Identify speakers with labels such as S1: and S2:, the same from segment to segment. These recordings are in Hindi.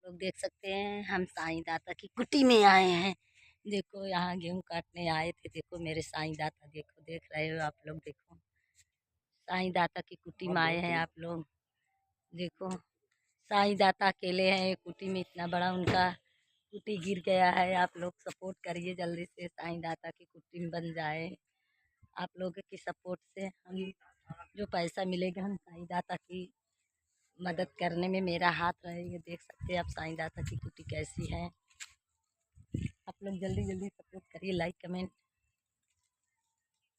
S1: लोग देख सकते हैं हम साईं दाता की कुटी में आए हैं। देखो यहाँ गेहूं काटने आए थे। देखो मेरे साईं दाता, देखो देख रहे हो आप लोग। देखो साईं दाता की कुटी में आए हैं आप लोग। देखो साईं दाता अकेले हैं एक कुटी में, इतना बड़ा उनका कुटी गिर गया है। आप लोग सपोर्ट करिए जल्दी से, साईं दाता की कुटी में बन जाए। आप लोगों की सपोर्ट से हम जो पैसा मिलेगा हम साईं दाता की मदद करने में मेरा हाथ रहेगा। देख सकते हैं आप साईं दाता की कुटी कैसी है। आप लोग जल्दी जल्दी सपोर्ट करिए, लाइक कमेंट।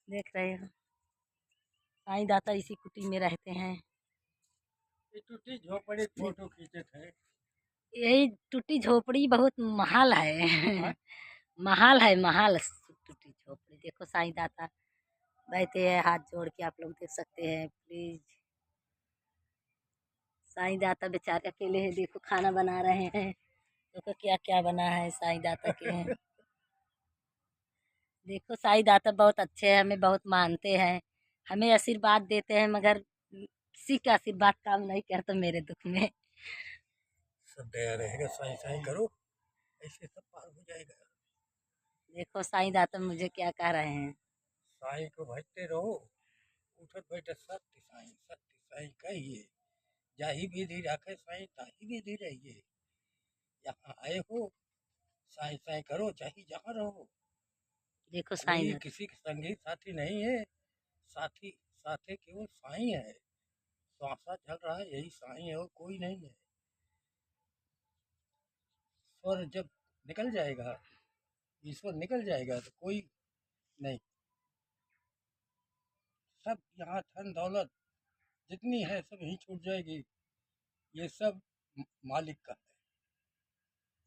S1: देख रहे हो साईं दाता इसी कुटी में रहते हैं।
S2: टूटी झोपड़ी फोटो खींचे थे।
S1: यही टूटी झोपड़ी बहुत महाल है। महाल है, महाल टूटी झोपड़ी। देखो साईं दाता बैठे हैं हाथ जोड़ के, आप लोग देख सकते हैं। प्लीज साईं दाता बेचारे अकेले हैं। देखो खाना बना रहे हैं। देखो क्या क्या बना है साईं दाता के। देखो साईं दाता बहुत अच्छे हैं, हमें बहुत मानते हैं, हमें आशीर्वाद देते हैं, मगर किसी का आशीर्वाद काम नहीं करता मेरे दुख में।
S2: सब दया रहेगा, साई साई करो, ऐसे सब पार हो जाएगा।
S1: देखो साईं दाता मुझे क्या कह रहे हैं।
S2: साई को भजते रहो, उठत बैठत सत्य साई कहिए। जाही विधि राखे साई ताही विधि रहिए। यहाँ आए हो, साई साई करो, चाहे जहाँ रहो।
S1: देखो साईं
S2: कोई
S1: दाता
S2: किसी का संगी साथी नहीं है, साथी साथे केवल साई है। श्वासा चल रहा है यही साई है और कोई नहीं है। स्वर जब निकल जाएगा, ईश्वर निकल जाएगा तो कोई नहीं। सब यहाँ धन दौलत जितनी है सब यहीं छूट जाएगी। ये सब मालिक का है,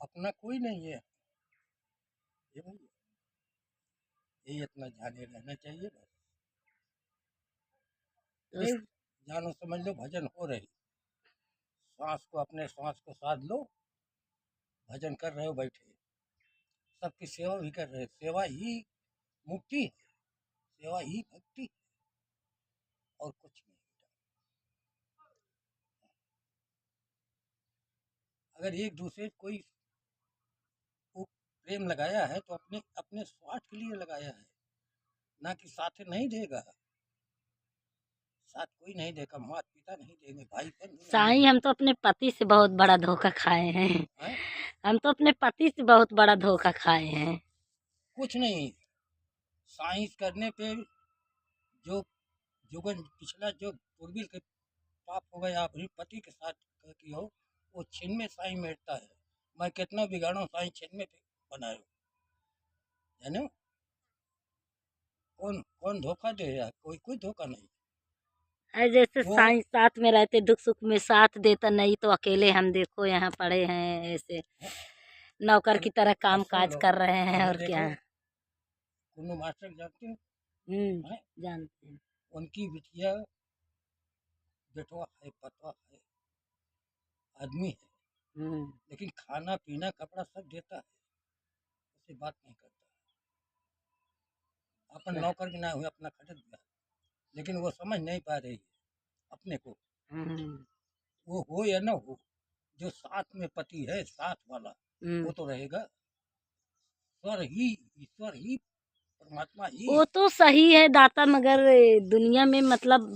S2: अपना कोई नहीं है। ये भैया यही इतना ध्यान रहना चाहिए बस।
S1: तो
S2: फिर जानो समझ लो भजन हो रही। श्वास को अपने श्वास को साध लो, भजन कर रहे हो बैठे, सबकी सेवा भी कर रहे हो। सेवा ही मुक्ति है, सेवा ही भक्ति है, और कुछ नहीं। अगर एक दूसरे को कोई को प्रेम लगाया है तो अपने अपने स्वार्थ के लिए लगाया है, ना कि साथ नहीं देगा। साथ कोई नहीं देगा, माता पिता नहीं देंगे, भाई बहन नहीं
S1: साईं
S2: देंगे।
S1: हम तो अपने पति से बहुत बड़ा धोखा खाए हैं।
S2: हैं?
S1: हम तो अपने पति से बहुत बड़ा धोखा खाए हैं।
S2: कुछ नहीं। साइंस करने पे जो जुगन पिछला जो पूर्वी के पाप हो गया अपने पति के साथ की हो, वो छिन में साई मिटता है। मैं कितना बिगाड़ो साई छिन में बनायो, है ना। कौन कौन धोखा दे रहा है? कोई कोई धोखा नहीं।
S1: जैसे
S2: वो
S1: साईं साथ में रहते, दुख सुख में साथ देता, नहीं तो अकेले हम देखो यहाँ पड़े हैं ऐसे नौकर
S2: अब
S1: की तरह
S2: अब
S1: काम
S2: सुन
S1: काज
S2: लो,
S1: कर रहे हैं
S2: अभी
S1: और क्या।
S2: देखो कुन्नू मास्टर जानते हो? हैं?
S1: जानते हैं।
S2: उनकी बिटिया बेटवा है, पतवा है, आदमी है,
S1: हम्म
S2: लेकिन खाना पीना कपड़ा सब देता है, उससे बात नहीं करता। अपन
S1: अच्छा।
S2: नौकर भी ना हुए, अपना खटक गया, लेकिन वो समझ नहीं पा रही है अपने को।
S1: हम्म
S2: वो हो या ना हो, जो साथ में पति है साथ वाला,
S1: हम्म
S2: वो तो रहेगा। स्वर ही ईश्वर ही परमात्मा ही।
S1: वो तो सही है दाता, मगर दुनिया में मतलब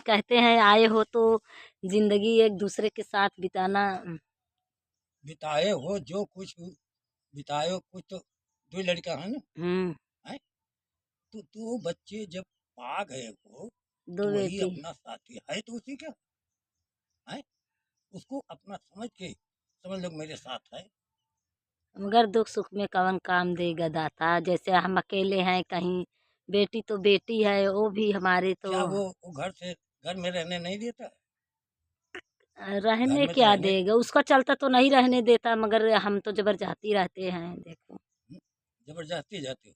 S1: कहते हैं आए हो तो जिंदगी एक दूसरे के साथ बिताना।
S2: बिताए हो जो कुछ बिताए हो, कुछ तो दो लड़का है ना।
S1: हम्म
S2: है? तो दो बच्चे जब पा गए हो,
S1: दो
S2: तो वही
S1: बेटी।
S2: अपना साथी है, तो उसी का है। उसको अपना समझ के समझ लो मेरे साथ है।
S1: मगर दुख सुख में कौन काम देगा दाता। जैसे हम अकेले हैं कहीं, बेटी तो बेटी है, वो भी हमारे तो
S2: क्या वो घर से घर में रहने नहीं देता? घर
S1: रहने
S2: में तो
S1: क्या
S2: रहने
S1: देगा। उसका चलता तो नहीं रहने देता, मगर हम तो जबरदस्ती रहते हैं देखो।
S2: जबरदस्ती जाते हो।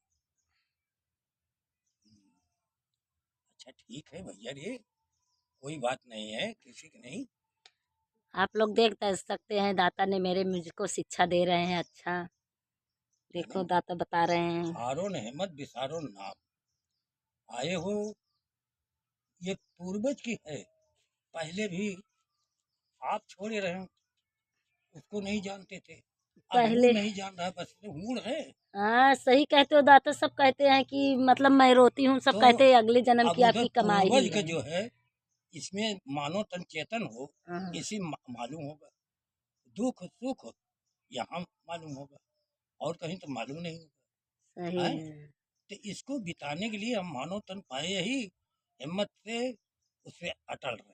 S2: अच्छा ठीक है भैया, ये कोई बात नहीं है, किसी की नहीं।
S1: आप लोग देख सकते हैं दाता ने मेरे मुझको शिक्षा दे रहे हैं। अच्छा
S2: है
S1: देखो
S2: ना।
S1: दाता बता रहे हैं।
S2: हारो न हिम्मत बिसारो नाम। आए हो, ये पूर्वज की है, पहले भी आप छोड़े रहे, उसको नहीं जानते थे। अब वो
S1: पहले
S2: नहीं जान रहा है, बस मूड है।
S1: हाँ सही कहते हो दाता, सब कहते हैं कि मतलब मैं रोती हूँ, सब
S2: तो
S1: कहते हैं अगले जन्म
S2: अब
S1: की
S2: उधर
S1: आपकी कमाई
S2: पूर्वज
S1: ही
S2: का
S1: है।
S2: जो है, इसमें मानो तन चेतन हो,
S1: हाँ
S2: इसी मालूम होगा। दुख सुख यहाँ मालूम होगा, और कहीं तो मालूम नहीं
S1: सही
S2: होगा है।
S1: है।
S2: तो इसको बिताने के लिए हम मानो तन पाए ही हिम्मत से उससे अटल रहे,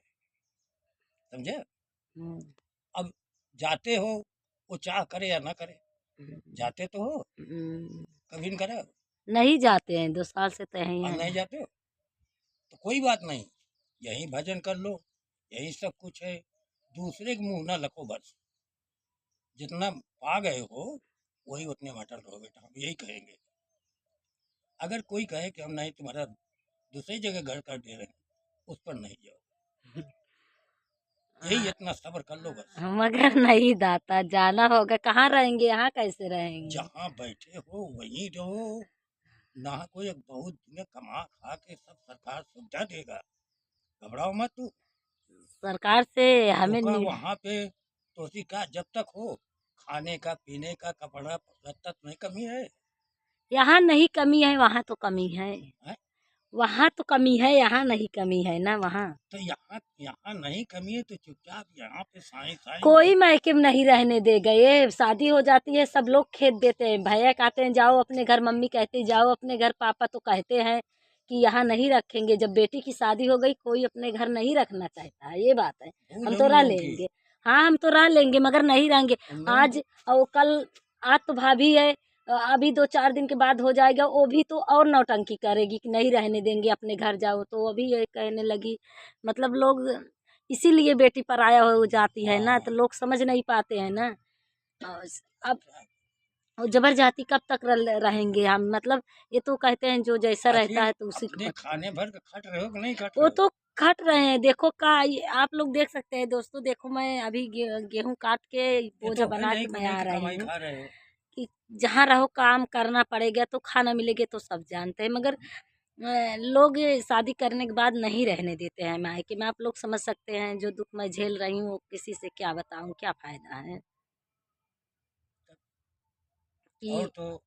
S2: समझे।
S1: हम्म,
S2: अब जाते हो, वो चाह करे या ना करे,
S1: हम्म,
S2: जाते तो हो,
S1: हम्म।
S2: कभी नहीं करे।
S1: नहीं जाते हैं, 2 साल से तो यहीं
S2: अब नहीं
S1: हैं।
S2: जाते हो तो कोई बात नहीं, यहीं भजन कर लो, यही सब कुछ है। दूसरे के मुंह ना लको बस, जितना पा गए हो वही उतने में अटल रहो बेटा, हम यही कहेंगे। अगर कोई कहे कि हम नहीं तुम्हारा दूसरी जगह घर कर दे रहे हैं, उस पर नहीं जाओ, यही इतना सब्र कर लो बस।
S1: मगर नहीं दाता, जाना होगा, कहाँ रहेंगे, यहाँ कैसे रहेंगे।
S2: जहाँ बैठे हो वहीं रहो, ना कोई बहुत में कमा खा के सब सरकार सुविधा देगा, घबराओ मत तू।
S1: सरकार से
S2: तो
S1: हमें
S2: का वहाँ पे तो उसी का जब तक हो, खाने का पीने का कपड़ा लत्ता तुम्हें कमी है,
S1: यहाँ नहीं कमी है, वहाँ तो कमी है।
S2: हैं?
S1: वहाँ तो कमी है, यहाँ नहीं कमी है ना वहाँ।
S2: तो यहाँ यहाँ नहीं कमी है तो चुपचाप यहाँ पे साई साई
S1: कोई मायके में नहीं रहने देगा, ये शादी हो जाती है सब लोग खेत देते हैं, भैया कहते हैं जाओ अपने घर, मम्मी कहती है जाओ अपने घर, पापा तो कहते हैं कि यहाँ नहीं रखेंगे। जब बेटी की शादी हो गई कोई अपने घर नहीं रखना चाहता है, ये बात है।
S2: भूल
S1: हम
S2: है
S1: तो
S2: उन
S1: रह
S2: लोगों की,
S1: लेंगे, हाँ हम तो रह लेंगे मगर नहीं रहेंगे।
S2: उन लोगों
S1: आज
S2: को।
S1: और कल, आज तो भाभी है, अभी 2-4 दिन के बाद हो जाएगा, वो भी तो और नौटंकी करेगी कि नहीं रहने देंगे अपने घर जाओ, तो अभी ये कहने लगी। मतलब लोग इसीलिए बेटी पराया हो जाती है ना,
S2: हाँ,
S1: तो लोग समझ नहीं पाते हैं ना। और अब और जबरदस्ती कब तक रहेंगे हम, मतलब ये तो कहते हैं जो जैसा रहता
S2: आखिर
S1: है तो उसी को
S2: अपने
S1: पता है।
S2: खाने भर के खट रहे हो कि नहीं खट
S1: वो
S2: रहे हो।
S1: तो खट रहे हैं, देखो का आप लोग देख सकते हैं दोस्तों, देखो मैं अभी गेहूं काट के
S2: ये
S1: बोझा
S2: तो है
S1: बना
S2: नहीं
S1: के
S2: कि
S1: मैं
S2: नहीं
S1: आ
S2: कि
S1: रही
S2: कमाई
S1: हूँ
S2: खा रहे हो।
S1: कि जहाँ रहो काम करना पड़ेगा, तो खाना मिलेगा तो सब जानते हैं। मगर लोग ये शादी करने के बाद नहीं रहने देते हैं मायके में, आप लोग समझ सकते हैं जो दुख मैं झेल रही हूँ, वो किसी से क्या बताऊँ, क्या फायदा है
S2: और
S1: कि
S2: तो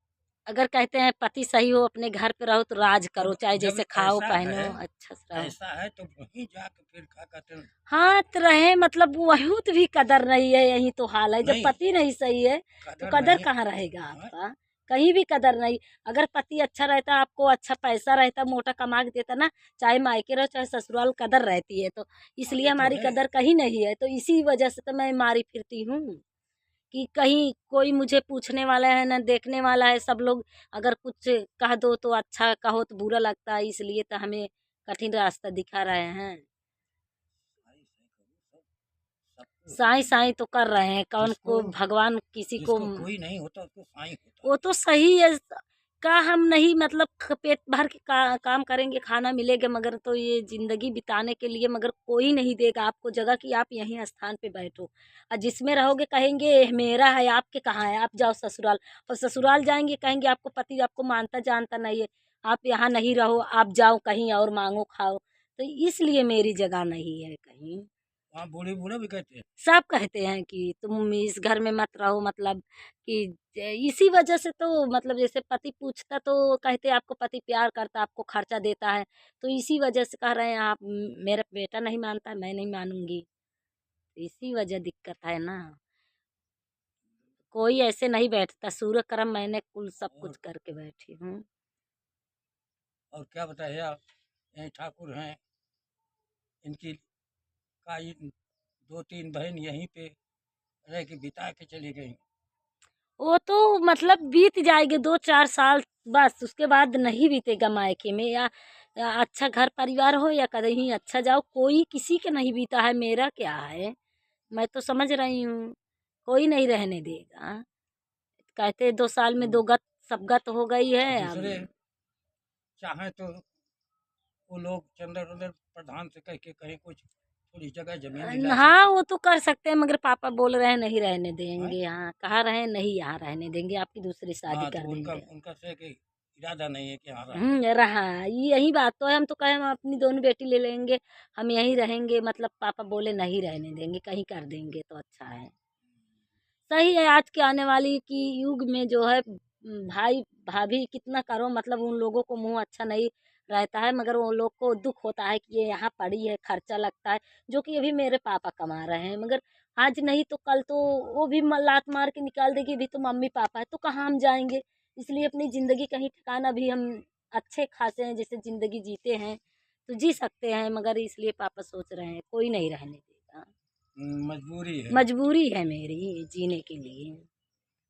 S1: अगर कहते हैं पति सही हो अपने घर पे रहो तो राज करो,
S2: जब
S1: चाहे
S2: जब
S1: जैसे खाओ
S2: ऐसा
S1: पहनो
S2: है,
S1: अच्छा से रहो।
S2: ऐसा है तो वहीं जाके फिर क्या कहते हैं,
S1: हाँ तो रहे, मतलब वहीं भी कदर नहीं है, यही तो हाल है। जब
S2: नहीं
S1: पति नहीं सही है तो
S2: कदर
S1: कदर
S2: नहीं
S1: कहाँ रहेगा
S2: है।
S1: आपका, कहीं भी कदर नहीं। अगर पति अच्छा रहता, आपको अच्छा पैसा रहता, मोटा कमा के देता ना, चाहे मायके रहो चाहे ससुराल, कदर रहती है। तो
S2: हाँ
S1: इसलिए
S2: ये तो
S1: हमारी
S2: है।
S1: कदर कहीं नहीं है, तो इसी वजह से तो मैं मारी फिरती हूँ कि कहीं कोई मुझे पूछने वाला है ना देखने वाला है। सब लोग अगर कुछ कह दो तो अच्छा, कहो तो बुरा लगता है, इसलिए तो हमें कठिन रास्ता दिखा रहे हैं।
S2: भाई सही करो, सबको
S1: साई साई तो कर रहे हैं, कौन
S2: जिसको
S1: को भगवान किसी को।
S2: जिसको कोई नहीं होता उसको साईं होता
S1: वो
S2: है।
S1: तो सही है, का हम नहीं मतलब पेट भर के काम करेंगे, खाना मिलेगा, मगर तो ये जिंदगी बिताने के लिए मगर कोई नहीं देगा आपको जगह कि आप यहीं स्थान पे बैठो। और जिसमें रहोगे कहेंगे "एह, मेरा है, आपके कहाँ है, आप जाओ ससुराल"। और ससुराल जाएंगे कहेंगे आपको पति आपको मानता जानता नहीं है, आप यहाँ नहीं रहो, आप जाओ कहीं और मांगो खाओ। तो इसलिए मेरी जगह नहीं है कहीं।
S2: वहाँ बूढ़े बूढ़े भी कहते हैं।
S1: सब कहते हैं कि तुम इस घर में मत रहो, मतलब कि इसी वजह से तो, मतलब जैसे पति पूछता तो कहते आपको पति प्यार करता, आपको खर्चा देता है, तो इसी वजह से कह रहे हैं आप मेरा बेटा नहीं मानता, मैं नहीं मानूंगी। इसी वजह दिक्कत है ना, कोई ऐसे नहीं बैठता, सूर्य कर्म मैंने कुल सब कुछ करके बैठी हूँ।
S2: और क्या बताइए आप, यहीं ठाकुर हैं, इनकी का ये 2-3 बहन यहीं पे रह के बिता के चली गई।
S1: वो तो मतलब बीत जाएंगे 2-4 साल, बस उसके बाद नहीं बीतेगा मायके में, या अच्छा घर परिवार हो या कहीं अच्छा जाओ, कोई किसी के नहीं बीता है, मेरा क्या है। मैं तो समझ रही हूँ कोई नहीं रहने देगा, कहते 2 साल में
S2: तो
S1: 2 गत सब गत हो गई है अब।
S2: दूसरे चाहें तो वो लोग चंद्र उधर प्रधान से कह के कहीं कुछ थोड़ी जगह जमीन दिला
S1: हाँ
S2: सकते
S1: वो तो कर सकते हैं, मगर पापा बोल रहे हैं नहीं रहने
S2: हैं।
S1: देंगे यहाँ, कहा रहे हैं नहीं यहाँ रहने देंगे, आपकी दूसरी शादी
S2: हाँ तो
S1: कर
S2: उनका
S1: देंगे।
S2: उनका से कि इरादा नहीं है कि यहाँ रहने।
S1: रहा यही बात तो है, हम तो कहे हम अपनी दोनों बेटी ले लेंगे, हम यहीं रहेंगे, मतलब पापा बोले नहीं रहने देंगे, कहीं कर देंगे तो अच्छा है। सही है। आज के आने वाली की युग में जो है भाई भाभी कितना करो, मतलब उन लोगों को मुंह अच्छा नहीं रहता है, मगर वो लोग को दुख होता है कि ये यहाँ पड़ी है, खर्चा लगता है, जो कि अभी मेरे पापा कमा रहे हैं, मगर आज नहीं तो कल तो वो भी लात मार के निकाल देगी, अभी तो मम्मी पापा है तो कहाँ हम जाएंगे। इसलिए अपनी जिंदगी कहीं ठिकाना भी हम अच्छे खासे हैं, जैसे जिंदगी जीते हैं तो जी सकते हैं, मगर इसलिए पापा सोच रहे हैं कोई नहीं रहने देगा।
S2: मजबूरी है।
S1: मजबूरी है मेरी जीने के लिए,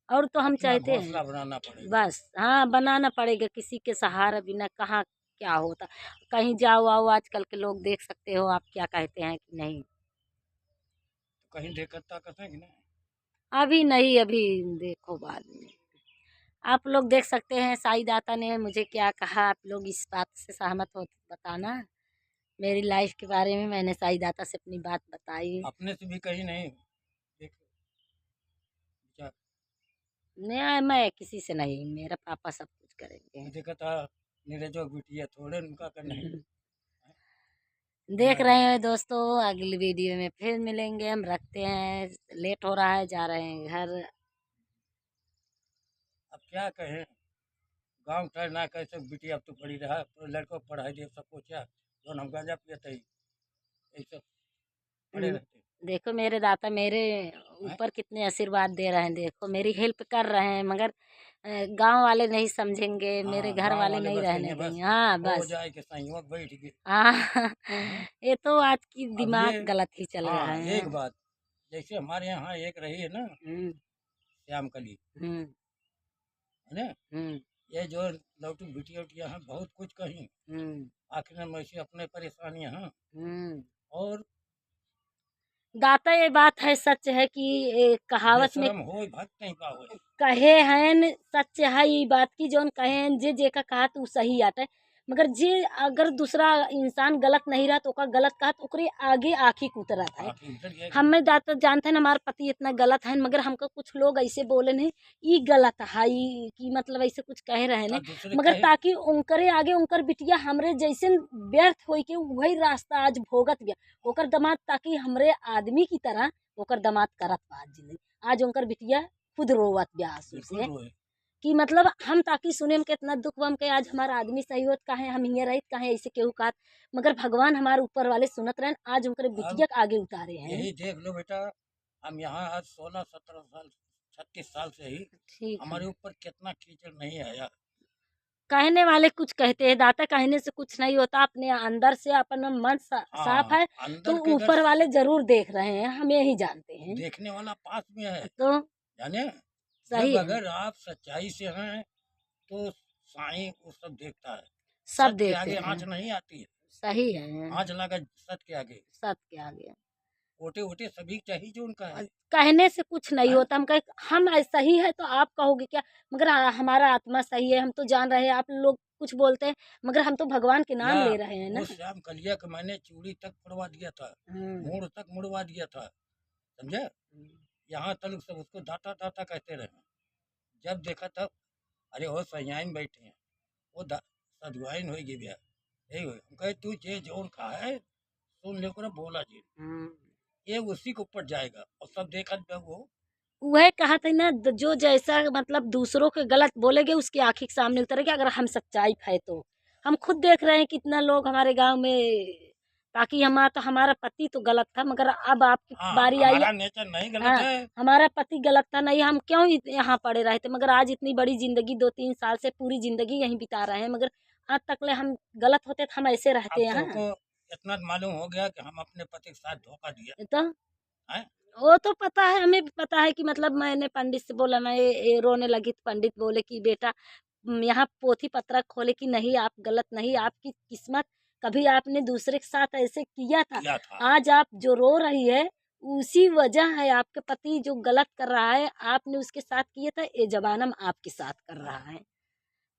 S1: और तो हम
S2: अपना
S1: चाहते
S2: घोंसला
S1: हैं
S2: बनाना पड़ेगा।
S1: बस, हाँ बनाना पड़ेगा, किसी के सहारा बिना कहाँ क्या होता। कहीं जाओ आओ, आजकल के लोग देख सकते हो आप, क्या कहते हैं कि नहीं।
S2: तो कहीं देखत ताकत है कि नहीं?
S1: अभी नहीं, अभी देखो बाद में। आप लोग देख सकते हैं साईं दाता ने मुझे क्या कहा, आप लोग इस बात से सहमत हो तो बताना। मेरी लाइफ के बारे में मैंने साईं दाता से अपनी बात बताई।
S2: अपने से भी कहीं नहीं देख विचार
S1: मैं किसी से नहीं, मेरा पापा सब कुछ करेंगे।
S2: देखा था नीरजों की बिटिया थोड़े उनका कर नहीं।
S1: देख
S2: मैं
S1: रहे हैं दोस्तों, अगली वीडियो में फिर मिलेंगे, हम रखते हैं, लेट हो रहा है, जा रहे हैं घर।
S2: अब क्या कहें, गांव ठहर ना कैसे बिटिया अब तो पड़ी रहा तो लड़कों को पढ़ाई दे सबको क्या जो हम गांजा पिए थे यही सब पड़े
S1: हम्म,
S2: रहते
S1: देखो मेरे दाता मेरे
S2: हैं।
S1: ऊपर कितने आशीर्वाद दे रहे हैं, देखो मेरी हेल्प कर रहे हैं, मगर गांव वाले नहीं समझेंगे, मेरे
S2: हाँ
S1: घर
S2: गांव
S1: वाले
S2: वाले
S1: नहीं
S2: बस
S1: रहने
S2: कहेंगे
S1: देंगे।
S2: बस
S1: हाँ
S2: हो
S1: बस।
S2: जाए कि संयोग बैठ गए।
S1: हाँ
S2: हैं?
S1: ये तो आज की
S2: अब ये
S1: दिमाग गलत ही चल रहा
S2: हाँ
S1: है।
S2: एक बात जैसे हमारे यहाँ एक रही है ना
S1: हम्म
S2: श्याम कली
S1: हम्म
S2: है ना,
S1: हम्म
S2: ये जो लौटू बिटिया उटिया हैं बहुत कुछ कहीं
S1: हम्म
S2: आखिर में वैसे अपने परेशानियां हैं
S1: हम्म
S2: और
S1: दाता ये बात है, सच है कि कहावत में
S2: बेशरम हो भक्त नहीं पाओ।
S1: कहे हैं, सच है ये बात की, जौन कहे हैं जे जे का कहा तो सही आटे, मगर जे अगर दूसरा इंसान गलत नहीं रहा तो ओका गलत कहा तो ओकरे आगे आखी उतरत है।
S2: आखिर उतर गया
S1: हमें दाता जानते हैं ना हमारे पति इतना गलत है, मगर हमको कुछ लोग ऐसे बोले नहीं ये गलत है, ई कि मतलब ऐसे कुछ कह रहे हैं,
S2: और दूसरे
S1: मगर
S2: कहे
S1: ताकि उनकरे आगे उनकर बिटिया हमरे जैसे व्यर्थ होई के वही रास्ता आज भोगत गया, ओकर दामाद ताकि हमरे आदमी की तरह ओकर दामाद करत बा आज जिंदगी। आज उनकर बिटिया खुद रोवत ब्या आंसू
S2: बिल्कुल
S1: से,
S2: रोए।
S1: कि मतलब हम ताकि सुने में कितना दुख बम के आज हमारा आदमी सही होत काहे हम हिंगे रहित काहे ऐसे केहू कहत, मगर भगवान हमारे ऊपर वाले सुनत रहन, आज उनकर
S2: अब
S1: बिटिया के आगे उतारे हैं।
S2: यही देख लो बेटा, हम यहाँ आज 16 17 साल 36 साल से ही
S1: ठीक है।
S2: हमारे ऊपर कितना कीचड़ नहीं आया।
S1: कहने वाले कुछ कहते हैं, दाता कहने से कुछ नहीं होता, अपने अंदर से अपना मन साफ
S2: हाँ
S1: है तो
S2: अंदर के अगर
S1: ऊपर वाले जरूर देख रहे हैं, हम यही जानते हैं।
S2: देखने वाला पास में है
S1: तो
S2: जाने,
S1: सही
S2: जब
S1: है,
S2: अगर आप सच्चाई से हैं तो साईं वो सब देखता है।
S1: सब
S2: सच के
S1: देखते
S2: आगे
S1: हैं।
S2: आंच नहीं आती है,
S1: सही है,
S2: आंच लगा सच के आगे।
S1: सत्य के आगे।
S2: ओटे ओटे सभी चाहिए जो उनका
S1: और
S2: है।
S1: कहने से कुछ नहीं
S2: हैं?
S1: होता, हम कहे हम सही है तो आप कहोगे क्या, मगर हमारा आत्मा सही है, हम तो जान रहे हैं, आप लोग कुछ बोलते हैं, मगर हम तो भगवान के
S2: या
S1: नाम ले रहे हैं ना।
S2: वो श्याम कलिया का मैंने चूड़ी तक पड़वा दिया था,
S1: हम्म
S2: मूड तक मुड़वा दिया था, समझे। यहाँ तक सब उसको दाता दाता कहते रहे। जब देखा तब अरे वो सयाइन बैठे हैं वो सदवाइन हो गई भैया यही हो हम कहे तू जे जोन का है सुन लेकर बोला जी
S1: हम्म।
S2: ये उसी के ऊपर जाएगा और सब देखा जब वो
S1: वह कहा था ना, जो जैसा मतलब दूसरों के गलत बोलेगे उसकी आंखी के सामने उतरेगा, अगर हम सच्चाई है तो हम खुद देख रहे हैं कितना लोग हमारे गांव में, ताकि हमारा पति तो गलत था, मगर अब आपकी
S2: हाँ
S1: बारी आई।
S2: हमारा नेचर नहीं गलत
S1: हाँ,
S2: है।
S1: हमारा पति गलत था नहीं, हम क्यों यहाँ पड़े रहे थे, मगर आज इतनी बड़ी जिंदगी 2 3 साल से पूरी जिंदगी यहीं बिता रहे हैं, मगर आज तक ले हम गलत होते तो हम ऐसे रहते
S2: अब तो
S1: यहाँ।
S2: को इतना मालूम हो गया कि हम अपने पति के साथ धोखा दिया
S1: तो
S2: है।
S1: वो तो पता है, हमें भी पता है कि मतलब मैंने पंडित से बोला, मैं ये रोने लगी तो पंडित बोले कि बेटा यहाँ पोथी पत्र खोले कि नहीं आप गलत नहीं, आपकी किस्मत, कभी आपने दूसरे के साथ ऐसे किया था,
S2: किया था।
S1: आज आप जो रो रही है उसी वजह है, आपके पति जो गलत कर रहा है आपने उसके साथ किया था, ये जबानम आपके साथ कर रहा है,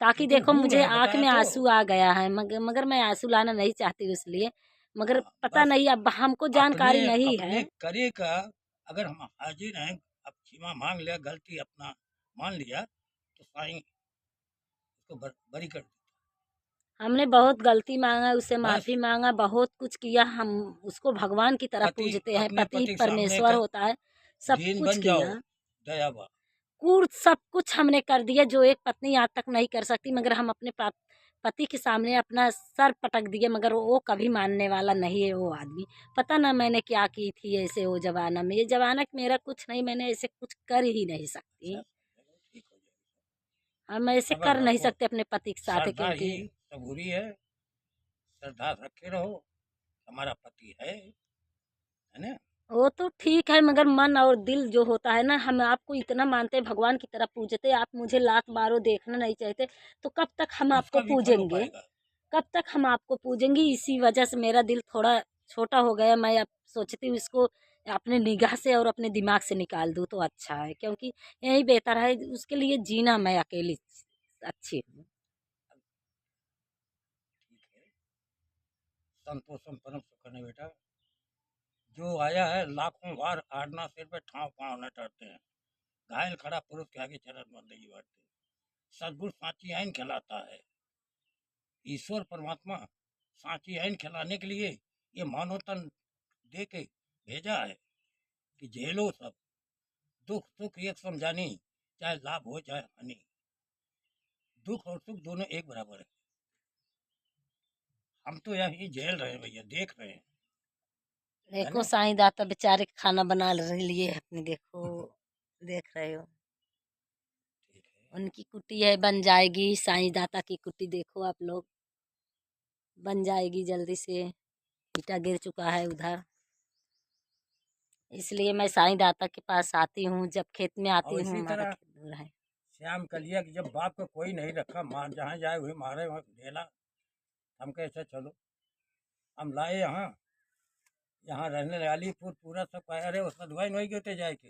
S1: ताकि
S2: लेकिन
S1: देखो
S2: हूँ
S1: मुझे
S2: है
S1: आंख
S2: बताया
S1: में
S2: तो
S1: आंसू आ गया है, मगर मैं आंसू लाना नहीं चाहती इसलिए, मगर
S2: हाँ,
S1: पता
S2: बस
S1: नहीं, अब हमको
S2: अपने
S1: जानकारी नहीं
S2: अपने
S1: है।
S2: करे का अगर हम हाजिर हैं अब क्षमा मांग लिया गलती अपना मान लिया तो साईं उसको बरी कर देता।
S1: हमने बहुत गलती मांगा, उससे
S2: बस
S1: माफ़ी मांगा, बहुत कुछ किया, हम उसको भगवान की तरह
S2: पति
S1: पूजते हैं,
S2: अपने
S1: पति
S2: पति के सामने
S1: परमेश्वर
S2: का
S1: होता है, सब
S2: दीन
S1: कुछ
S2: बन जाओ,
S1: किया।
S2: गया बा।
S1: कूड़ सब कुछ हमने कर दिया जो एक पत्नी आज तक नहीं कर सकती, मगर हम अपने पति के सामने अपना सर पटक दिए, मगर वो कभी मानने वाला नहीं है वो आदमी। पता ना मैंने क्या की थी ऐसे वो जमाना में, ये जमाना मेरा कुछ नहीं, मैंने ऐसे कुछ कर ही नहीं सकती।
S2: अच्छा, चलो ठीक हो जाएगा।
S1: हम ऐसे
S2: सब्र
S1: कर नहीं
S2: रखो,
S1: सकते अपने पति के साथ,
S2: श्रद्धा
S1: क्योंकि
S2: ही सबूरी है। श्रद्धा रखे रहो, हमारा पति है ना।
S1: वो तो ठीक है, मगर मन और दिल जो होता है ना, हम आपको इतना मानते हैं, भगवान की तरह पूजते, आप मुझे लात मारो देखना नहीं चाहते, तो कब तक हम आपको
S2: उसका भी फल हो
S1: पूजेंगे?
S2: पाएगा।
S1: कब तक हम आपको पूजेंगे? इसी वजह से मेरा दिल थोड़ा छोटा हो गया। मैं अब सोचती हूँ इसको अपने निगाह से और अपने दिमाग से निकाल दूँ तो अच्छा है, क्योंकि यही बेहतर है, उसके लिए जीना मैं अकेली अच्छी हूँ।
S2: ठीक है, संतोषम परम सुख है बेटा। जो आया है लाखों बार आड़ना सिर पे ठाव पाँव न टरते हैं। घायल खड़ा पुरुष के आगे चरण बंदगी बढ़ते। सदगुरु सांची आइन खिलाता है। ईश्वर परमात्मा सांची आइन खिलाने के लिए ये मानव तन दे के भेजा है कि झेलो सब दुख सुख एक समझानी, चाहे लाभ हो चाहे हानि। दुख और सुख दोनों एक बराबर है। हम तो यही झेल रहे हैं भैया, देख रहे हैं, है
S1: देखो
S2: ना।
S1: साईं दाता बेचारे खाना बना लिए अपने, देखो देख रहे हो,
S2: ठीक है।
S1: उनकी कुटी है बन जाएगी। साईं दाता की कुटी देखो आप लोग, बन जाएगी जल्दी से। ईटा गिर चुका है उधर, इसलिए मैं साईं दाता के पास आती हूँ, जब खेत में आती
S2: और
S1: हूँ,
S2: इसी
S1: हमारा
S2: तरह
S1: खेत दूर है।
S2: श्याम कलिया कि जब बाप को कोई नहीं रखा, मार जहाँ जाए वही मारे वहाँ ढेला। हम कैसे चलो, हम लाए यहाँ, यहाँ रहने अलीपुर पूरा सब कह रहे उसमें दुआई नहीं गए जाए के